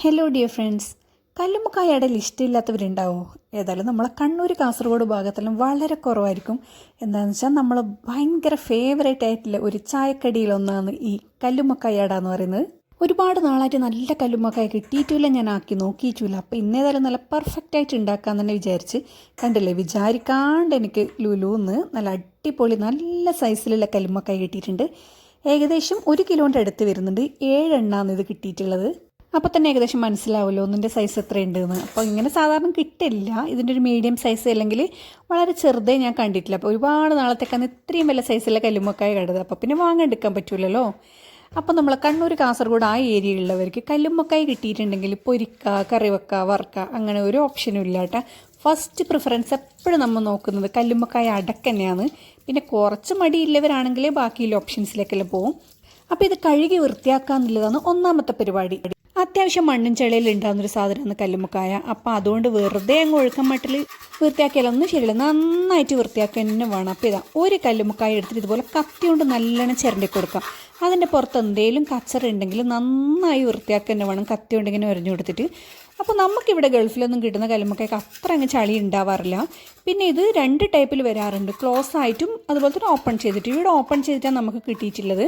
Hello dear friends, കല്ലുമ്മക്കായയുടെ list ഇല്ലാത്തവരുണ്ടാവോ? ഏതായാലും നമ്മളെ കണ്ണൂർ കാസർഗോഡ് ഭാഗത്തെല്ലാം വളരെ കുറവായിരിക്കും. എന്താണെന്ന് വെച്ചാൽ നമ്മൾ ഭയങ്കര ഫേവറേറ്റ് ആയിട്ടുള്ള ഒരു ചായക്കടിയിലൊന്നാണ് ഈ കല്ലുമ്മക്കായട എന്ന് പറയുന്നത്. ഒരുപാട് നാളായിട്ട് നല്ല കല്ലുമ്മക്കായ കിട്ടിയിട്ടില്ല, ഞാൻ ആക്കി നോക്കിയിട്ടില്ല. അപ്പോൾ ഇന്നേതായാലും നല്ല പെർഫെക്റ്റ് ആയിട്ട് ഉണ്ടാക്കാൻ തന്നെ വിചാരിച്ച് കണ്ടില്ലേ, വിചാരിക്കാണ്ട് എനിക്ക് ലുലുന്ന് നല്ല അടിപൊളി നല്ല സൈസിലുള്ള കല്ലുമ്മക്കായ കിട്ടിയിട്ടുണ്ട്. ഏകദേശം 1 കിലോൻ്റെ അടുത്ത് വരുന്നുണ്ട്. 7 എണ്ണമാണ് ഇത് കിട്ടിയിട്ടുള്ളത്. അപ്പോൾ തന്നെ ഏകദേശം മനസ്സിലാവുമല്ലോ ഒന്നിൻ്റെ സൈസ് എത്രയുണ്ടെന്ന്. അപ്പോൾ ഇങ്ങനെ സാധാരണ കിട്ടില്ല, ഇതിൻ്റെ ഒരു മീഡിയം സൈസ് അല്ലെങ്കിൽ വളരെ ചെറുതേ ഞാൻ കണ്ടിട്ടില്ല. അപ്പോൾ ഒരുപാട് നാളത്തേക്കാണ് ഇത്രയും വലിയ സൈസിലെ കല്ലുമ്മക്കായ കണ്ടത്. അപ്പോൾ പിന്നെ വാങ്ങാണ്ടിരിക്കാൻ പറ്റില്ലല്ലോ. അപ്പോൾ നമ്മൾ കണ്ണൂർ കാസർഗോഡ് ആ ഏരിയയിലുള്ളവർക്ക് കല്ലുമ്മക്കായ കിട്ടിയിട്ടുണ്ടെങ്കിൽ പൊരിക്കുക, കറി വെക്കുക, വറുക്കുക അങ്ങനെ ഒരു ഓപ്ഷനും ഇല്ല കേട്ടോ. ഫസ്റ്റ് പ്രിഫറൻസ് എപ്പോഴും നമ്മൾ നോക്കുന്നത് കല്ലുമ്മക്കായ അടക്ക തന്നെയാണ്. പിന്നെ കുറച്ച് മടിയില്ലവരാണെങ്കിൽ ബാക്കിയുള്ള ഓപ്ഷൻസിലേക്കെല്ലാം പോകും. അപ്പോൾ ഇത് കഴുകി വൃത്തിയാക്കുക എന്നുള്ളതാണ് ഒന്നാമത്തെ പരിപാടി. അത്യാവശ്യം മണ്ണും ചെളിയിൽ ഉണ്ടാകുന്നൊരു സാധനമാണ് കല്ലുമ്മക്കായ. അപ്പോൾ അതുകൊണ്ട് വെറുതെ അങ്ങ് ഒഴുക്കാൻ മട്ടിൽ വൃത്തിയാക്കിയാലൊന്നും ശരിയില്ല, നന്നായിട്ട് വൃത്തിയാക്കുക തന്നെ വേണം. അപ്പോൾ ഇതാ ഒരു കല്ലുമ്മക്കായ എടുത്തിട്ട് ഇതുപോലെ കത്തി കൊണ്ട് നല്ലോണം ചിരണ്ടി കൊടുക്കാം. അതിൻ്റെ പുറത്ത് എന്തെങ്കിലും കച്ചറ ഉണ്ടെങ്കിൽ നന്നായി വൃത്തിയാക്കുക തന്നെ വേണം, കത്തി കൊണ്ട് ഇങ്ങനെ ഉരഞ്ഞു കൊടുത്തിട്ട്. അപ്പോൾ നമുക്കിവിടെ ഗൾഫിലൊന്നും കിട്ടുന്ന കല്ലുമ്മക്കായ്ക്ക് അത്ര അങ്ങ് ചളി ഉണ്ടാവാറില്ല. പിന്നെ ഇത് 2 ടൈപ്പിൽ വരാറുണ്ട്, ക്ലോസ് ആയിട്ടും അതുപോലെ തന്നെ ഓപ്പൺ ചെയ്തിട്ട്. ഇവിടെ ഓപ്പൺ ചെയ്തിട്ടാണ് നമുക്ക് കിട്ടിയിട്ടുള്ളത്.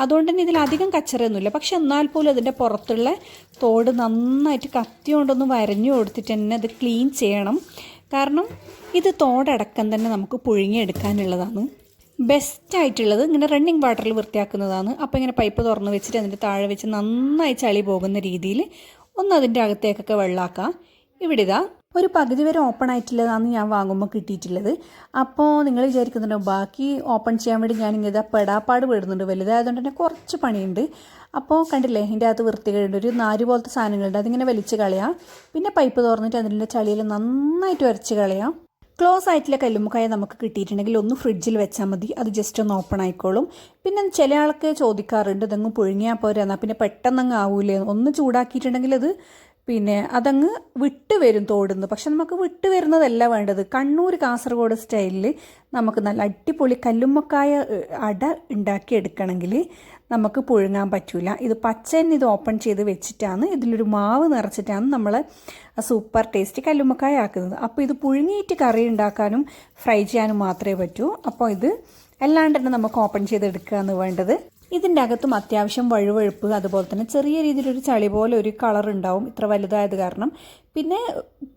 അതുകൊണ്ട് തന്നെ ഇതിലധികം കച്ചറയൊന്നുമില്ല. പക്ഷെ എന്നാൽ പോലും അതിൻ്റെ പുറത്തുള്ള തോട് നന്നായിട്ട് കത്തി കൊണ്ടൊന്ന് വരഞ്ഞു കൊടുത്തിട്ട് തന്നെ അത് ക്ലീൻ ചെയ്യണം. കാരണം ഇത് തോടടക്കം തന്നെ നമുക്ക് പുഴുങ്ങിയെടുക്കാനുള്ളതാണ്. ബെസ്റ്റായിട്ടുള്ളത് ഇങ്ങനെ റണ്ണിങ് വാട്ടറിൽ വൃത്തിയാക്കുന്നതാണ്. അപ്പോൾ ഇങ്ങനെ പൈപ്പ് തുറന്ന് വെച്ചിട്ട് അതിൻ്റെ താഴെ വെച്ച് നന്നായി ചളി പോകുന്ന രീതിയിൽ ഒന്ന് അതിൻ്റെ അകത്തേക്കൊക്കെ വെള്ളമാക്കാം. ഇവിടെ ഇതാ ഒരു പകുതി വരെ ഓപ്പൺ ആയിട്ടുള്ളതാണ് ഞാൻ വാങ്ങുമ്പോൾ കിട്ടിയിട്ടുള്ളത്. അപ്പോൾ നിങ്ങൾ വിചാരിക്കുന്നുണ്ടോ ബാക്കി ഓപ്പൺ ചെയ്യാൻ വേണ്ടി ഞാനിങ്ങനെ പെടാപ്പാട് പെടുന്നുണ്ട്, വലുതായതുകൊണ്ട് തന്നെ കുറച്ച് പണിയുണ്ട്. അപ്പോൾ കണ്ടില്ലേ, ഇതിൻ്റെ അകത്ത് വൃത്തികളുണ്ട്, ഒരു നാര് പോലത്തെ സാധനങ്ങളുണ്ട്, അതിങ്ങനെ വലിച്ച് കളയാം. പിന്നെ പൈപ്പ് തുറന്നിട്ട് അതിൻ്റെ ചളിയിൽ നന്നായിട്ട് ഉരച്ച് കളയാം. ക്ലോസ് ആയിട്ടുള്ള കല്ലുമ്മക്കായ നമുക്ക് കിട്ടിയിട്ടുണ്ടെങ്കിൽ ഒന്ന് ഫ്രിഡ്ജിൽ വെച്ചാൽ മതി, അത് ജസ്റ്റ് ഒന്ന് ഓപ്പൺ ആയിക്കോളും. പിന്നെ ചില ആൾക്ക് ചോദിക്കാറുണ്ട് ഇതങ്ങ് പുഴുങ്ങിയാൽ പോരാ, എന്നാൽ പിന്നെ പെട്ടെന്നങ്ങ് ആവൂലേ, ഒന്ന് ചൂടാക്കിയിട്ടുണ്ടെങ്കിൽ അത് പിന്നെ അതങ്ങ് വിട്ട് വരും തോടുന്നു. പക്ഷെ നമുക്ക് വിട്ട് വരുന്നതല്ല വേണ്ടത്. കണ്ണൂർ കാസർഗോഡ് സ്റ്റൈലിൽ നമുക്ക് നല്ല അടിപൊളി കല്ലുമ്മക്കായ അട ഉണ്ടാക്കിയെടുക്കണമെങ്കിൽ നമുക്ക് പുഴുങ്ങാൻ പറ്റില്ല. ഇത് പച്ചന്നെ ഇത് ഓപ്പൺ ചെയ്ത് വെച്ചിട്ടാണ്, ഇതിലൊരു മാവ് നിറച്ചിട്ടാണ് നമ്മൾ സൂപ്പർ ടേസ്റ്റി കല്ലുമ്മക്കായ ആക്കുന്നത്. അപ്പോൾ ഇത് പുഴുങ്ങിയിട്ട് കറി ഉണ്ടാക്കാനും ഫ്രൈ ചെയ്യാനും മാത്രമേ പറ്റൂ. അപ്പോൾ ഇത് അല്ലാണ്ട് തന്നെ നമുക്ക് ഓപ്പൺ ചെയ്തെടുക്കുകയാണ് വേണ്ടത്. ഇതിൻ്റെ അകത്തും അത്യാവശ്യം വഴുവഴുപ്പ്, അതുപോലെ തന്നെ ചെറിയ രീതിയിലൊരു ചളി പോലെ ഒരു കളർ ഉണ്ടാവും, ഇത്ര വലുതായത് കാരണം. പിന്നെ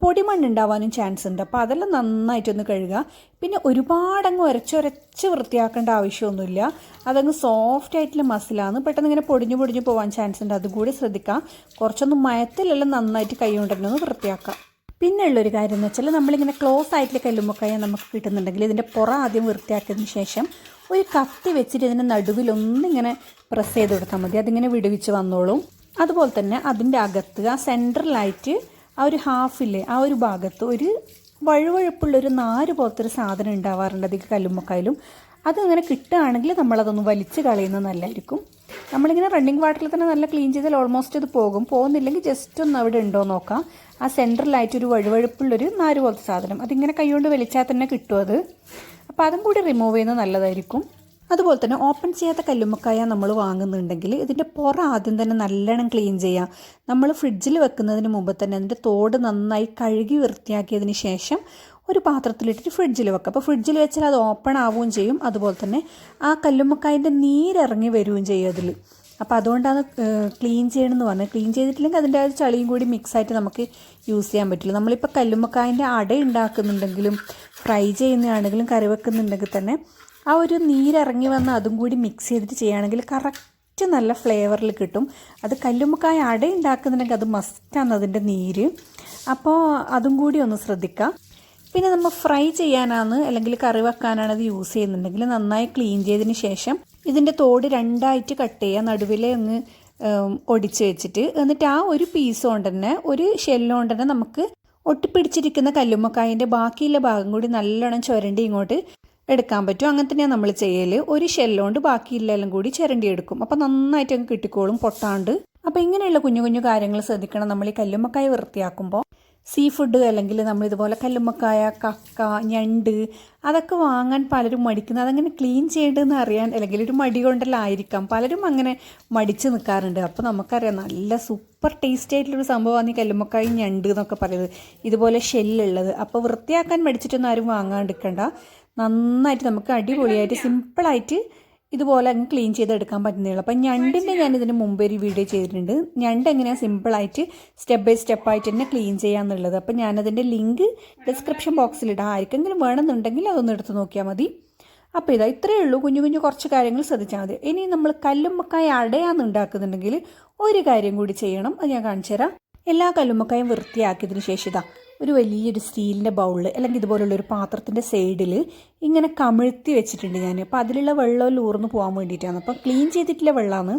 പൊടിമണ്ണ് ഉണ്ടാവാനും ചാൻസ് ഉണ്ട്. അപ്പോൾ അതെല്ലാം നന്നായിട്ടൊന്ന് കഴുകുക. പിന്നെ ഒരുപാടങ്ങ് ഉരച്ച് വൃത്തിയാക്കേണ്ട ആവശ്യമൊന്നുമില്ല. അതങ്ങ് സോഫ്റ്റ് ആയിട്ടുള്ള മസിലാണ്, പെട്ടെന്ന് ഇങ്ങനെ പൊടിഞ്ഞു പോകാൻ ചാൻസ് ഉണ്ട്, അതുകൂടി ശ്രദ്ധിക്കാം. കുറച്ചൊന്ന് മയത്തിലെല്ലാം നന്നായിട്ട് കൈ കൊണ്ടുതന്നെ ഒന്ന് വൃത്തിയാക്കാം. പിന്നെ ഉള്ളൊരു കാര്യം എന്ന് വെച്ചാൽ നമ്മളിങ്ങനെ ക്ലോസ് ആയിട്ടുള്ള കല്ലുമ്മക്കായ നമുക്ക് കിട്ടുന്നുണ്ടെങ്കിൽ ഇതിൻ്റെ പുറം ആദ്യം വൃത്തിയാക്കിയതിന് ശേഷം ഒരു കത്തി വെച്ചിട്ട് ഇതിൻ്റെ നടുവിലൊന്നിങ്ങനെ പ്രസ് ചെയ്ത് കൊടുത്താൽ മതി, അതിങ്ങനെ വിടുവിച്ച് വന്നോളും. അതുപോലെ തന്നെ അതിൻ്റെ അകത്ത് ആ സെൻട്രലായിട്ട് ആ ഒരു ഹാഫില്ലേ ആ ഒരു ഭാഗത്ത് ഒരു വഴുവഴുപ്പുള്ളൊരു നാര് പോലത്തെ ഒരു സാധനം ഉണ്ടാവാറുണ്ട് അധികം കല്ലുമ്മക്കായാലും. അതങ്ങനെ കിട്ടുകയാണെങ്കിൽ നമ്മളതൊന്ന് വലിച്ച് കളയുന്നത് നല്ലതായിരിക്കും. നമ്മളിങ്ങനെ റണ്ണിങ് വാട്ടറിൽ തന്നെ നല്ല ക്ലീൻ ചെയ്താൽ ഓൾമോസ്റ്റ് ഇത് പോകുന്നില്ലെങ്കിൽ ജസ്റ്റ് ഒന്ന് അവിടെ ഉണ്ടോ നോക്കാം. ആ സെൻട്രലായിട്ടൊരു വഴുവഴുപ്പുള്ളൊരു നാര് പോലത്തെ സാധനം അതിങ്ങനെ കൈകൊണ്ട് വലിച്ചാൽ തന്നെ കിട്ടും അത്. അപ്പോൾ അതും കൂടി റിമൂവ് ചെയ്യുന്നത് നല്ലതായിരിക്കും. അതുപോലെ തന്നെ ഓപ്പൺ ചെയ്യാത്ത കല്ലുമ്മക്കായ നമ്മൾ വാങ്ങുന്നുണ്ടെങ്കിൽ ഇതിൻ്റെ പുറം ആദ്യം തന്നെ നല്ലോണം ക്ലീൻ ചെയ്യുക. നമ്മൾ ഫ്രിഡ്ജിൽ വെക്കുന്നതിന് മുമ്പ് തന്നെ അതിൻ്റെ തോട് നന്നായി കഴുകി വൃത്തിയാക്കിയതിന് ശേഷം ഒരു പാത്രത്തിലിട്ടിട്ട് ഫ്രിഡ്ജിൽ വെക്കുക. അപ്പോൾ ഫ്രിഡ്ജിൽ വെച്ചാൽ അത് ഓപ്പൺ ആവുകയും ചെയ്യും, അതുപോലെ തന്നെ ആ കല്ലുമ്മക്കായൻ്റെ നീരിറങ്ങി വരികയും ചെയ്യും അതിൽ. അപ്പോൾ അതുകൊണ്ടാണ് ക്ലീൻ ചെയ്യണമെന്ന് പറഞ്ഞത്. ക്ലീൻ ചെയ്തിട്ടില്ലെങ്കിൽ അതിൻ്റെ ആ ചളിയും കൂടി മിക്സായിട്ട് നമുക്ക് യൂസ് ചെയ്യാൻ പറ്റില്ല. നമ്മളിപ്പോൾ കല്ലുമ്മക്കായൻ്റെ അട ഉണ്ടാക്കുന്നുണ്ടെങ്കിലും ഫ്രൈ ചെയ്യുന്നതാണെങ്കിലും കറി വെക്കുന്നുണ്ടെങ്കിൽ തന്നെ ആ ഒരു നീരിറങ്ങി വന്ന് അതും കൂടി മിക്സ് ചെയ്തിട്ട് ചെയ്യുകയാണെങ്കിൽ കറക്റ്റ് നല്ല ഫ്ലേവറിൽ കിട്ടും. അത് കല്ലുമ്മക്കായ അട ഉണ്ടാക്കുന്നുണ്ടെങ്കിൽ അത് മസ്റ്റാണ് അതിൻ്റെ നീര്. അപ്പോൾ അതും കൂടി ഒന്ന് ശ്രദ്ധിക്കാം. പിന്നെ നമ്മൾ ഫ്രൈ ചെയ്യാനാണ് അല്ലെങ്കിൽ കറി വെക്കാനാണ് അത് യൂസ് ചെയ്യുന്നുണ്ടെങ്കിൽ നന്നായി ക്ലീൻ ചെയ്തതിന് ശേഷം ഇതിൻ്റെ തോട് 2ആയിട്ട് കട്ട് ചെയ്യുക, നടുവിലെ അങ്ങ് ഒടിച്ച് വെച്ചിട്ട്. എന്നിട്ട് ആ ഒരു പീസ് കൊണ്ട് തന്നെ ഒരു ഷെല്ല് കൊണ്ട് തന്നെ നമുക്ക് ഒട്ടിപ്പിടിച്ചിരിക്കുന്ന കല്ലുമ്മക്കായൻ്റെ ബാക്കിയുള്ള ഭാഗം കൂടി നല്ലോണം ചുരണ്ടി ഇങ്ങോട്ട് എടുക്കാൻ പറ്റും. അങ്ങനെ തന്നെയാണ് നമ്മൾ ചെയ്യൽ. ഒരു ഷെല്ലുകൊണ്ട് ബാക്കിയില്ലെല്ലാം കൂടി ചുരണ്ടി എടുക്കും. അപ്പോൾ നന്നായിട്ട് അങ്ങ് കിട്ടിക്കോളും പൊട്ടാണ്ട്. അപ്പോൾ ഇങ്ങനെയുള്ള കുഞ്ഞു കുഞ്ഞു കാര്യങ്ങൾ ശ്രദ്ധിക്കണം നമ്മൾ ഈ കല്ലുമ്മക്കായ വൃത്തിയാക്കുമ്പോൾ. സീ ഫുഡ് അല്ലെങ്കിൽ നമ്മളിതുപോലെ കല്ലുമ്മക്കായ, കക്ക, ഞണ്ട് അതൊക്കെ വാങ്ങാൻ പലരും മടിക്കുന്നത്. അതങ്ങനെ ക്ലീൻ ചെയ്യേണ്ടതെന്ന് അറിയാൻ അല്ലെങ്കിൽ ഒരു മടി കൊണ്ടെല്ലാമായിരിക്കാം പലരും അങ്ങനെ മടിച്ച് നിൽക്കാറുണ്ട്. അപ്പോൾ നമുക്കറിയാം നല്ല സൂപ്പർ ടേസ്റ്റി ആയിട്ടുള്ളൊരു സംഭവമാണ് ഈ കല്ലുമ്മക്കായും ഞണ്ട് എന്നൊക്കെ പറയുന്നത്, ഇതുപോലെ ഷെല്ലുള്ളത്. അപ്പോൾ വൃത്തിയാക്കാൻ മടിച്ചിട്ടൊന്നും ആരും വാങ്ങാണ്ടിരിക്കണ്ട. നന്നായിട്ട് നമുക്ക് അടിപൊളിയായിട്ട് സിമ്പിളായിട്ട് ഇതുപോലെ അങ്ങ് ക്ലീൻ ചെയ്തെടുക്കാൻ പറ്റുന്നേ ഉള്ളൂ. അപ്പം ഞണ്ടിൻ്റെ ഞാനിതിന് മുമ്പേ ഒരു വീഡിയോ ചെയ്തിട്ടുണ്ട്. ഞണ്ട് എങ്ങനെയാണ് സിമ്പിളായിട്ട് സ്റ്റെപ്പ് ബൈ സ്റ്റെപ്പായിട്ട് തന്നെ ക്ലീൻ ചെയ്യാമെന്നുള്ളത്. അപ്പം ഞാനതിൻ്റെ ലിങ്ക് ഡിസ്ക്രിപ്ഷൻ ബോക്സിലിടാം. ആർക്കെങ്കിലും വേണമെന്നുണ്ടെങ്കിൽ അതൊന്ന് എടുത്ത് നോക്കിയാൽ മതി. അപ്പോൾ ഇതാ ഇത്രയേ ഉള്ളൂ. കുഞ്ഞു കുഞ്ഞു കുറച്ച് കാര്യങ്ങൾ ശ്രദ്ധിച്ചാൽ മതി. ഇനി നമ്മൾ കല്ലുമ്മക്കായ അടയാന്ന് ഉണ്ടാക്കുന്നുണ്ടെങ്കിൽ ഒരു കാര്യം കൂടി ചെയ്യണം. അത് ഞാൻ കാണിച്ചു തരാം. എല്ലാ കല്ലുമ്മക്കായും വൃത്തിയാക്കിയതിന് ശേഷം ഇതാ ഒരു വലിയൊരു സ്റ്റീലിൻ്റെ ബൗളിൽ അല്ലെങ്കിൽ ഇതുപോലുള്ളൊരു പാത്രത്തിൻ്റെ സൈഡിൽ ഇങ്ങനെ കമിഴ്ത്തി വെച്ചിട്ടുണ്ട് ഞാൻ. അപ്പോൾ അതിലുള്ള വെള്ളം ഊർന്ന് പോകാൻ വേണ്ടിയിട്ടാണ്. അപ്പോൾ ക്ലീൻ ചെയ്തിട്ടുള്ള വെള്ളമാണ്.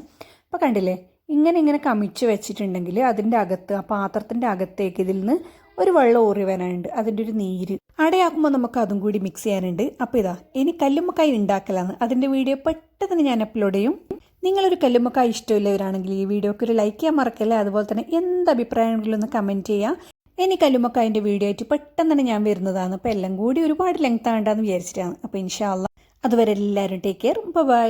അപ്പോൾ കണ്ടില്ലേ, ഇങ്ങനെ കമിഴ്ച്ച് വെച്ചിട്ടുണ്ടെങ്കിൽ അതിൻ്റെ അകത്ത്, ആ പാത്രത്തിൻ്റെ അകത്തേക്ക് ഇതിൽ നിന്ന് ഒരു വെള്ളം ഊറി വരാനുണ്ട്, അതിൻ്റെ ഒരു നീര്. അടയാക്കുമ്പോൾ നമുക്ക് അതും കൂടി മിക്സ് ചെയ്യാനുണ്ട്. അപ്പോൾ ഇതാ ഇനി കല്ലുമ്മക്കായ ഉണ്ടാക്കലാണ്. അതിൻ്റെ വീഡിയോ പെട്ടെന്ന് ഞാൻ അപ്ലോഡ് ചെയ്യും. നിങ്ങളൊരു കല്ലുമ്മക്കായ ഇഷ്ടമില്ലവരാണെങ്കിൽ ഈ വീഡിയോക്ക് ഒരു ലൈക്ക് ചെയ്യാൻ മറക്കല്ലേ. അതുപോലെ തന്നെ എന്ത് അഭിപ്രായമെങ്കിലും ഒന്ന് കമൻറ്റ് ചെയ്യുക. ഇനി കല്ലുമ്മക്കായൻ്റെ വീഡിയോ ആയിട്ട് പെട്ടെന്ന് തന്നെ ഞാൻ വരുന്നതാണ്. അപ്പോൾ എല്ലാം കൂടി ഒരുപാട് ലെങ്ത് ആകണ്ടെന്ന് വിചാരിച്ചിട്ടാണ്. അപ്പോൾ ഇൻഷാ അല്ലാഹ് അതുവരെ എല്ലാവരും ടേക്ക് കെയർ. ബൈ.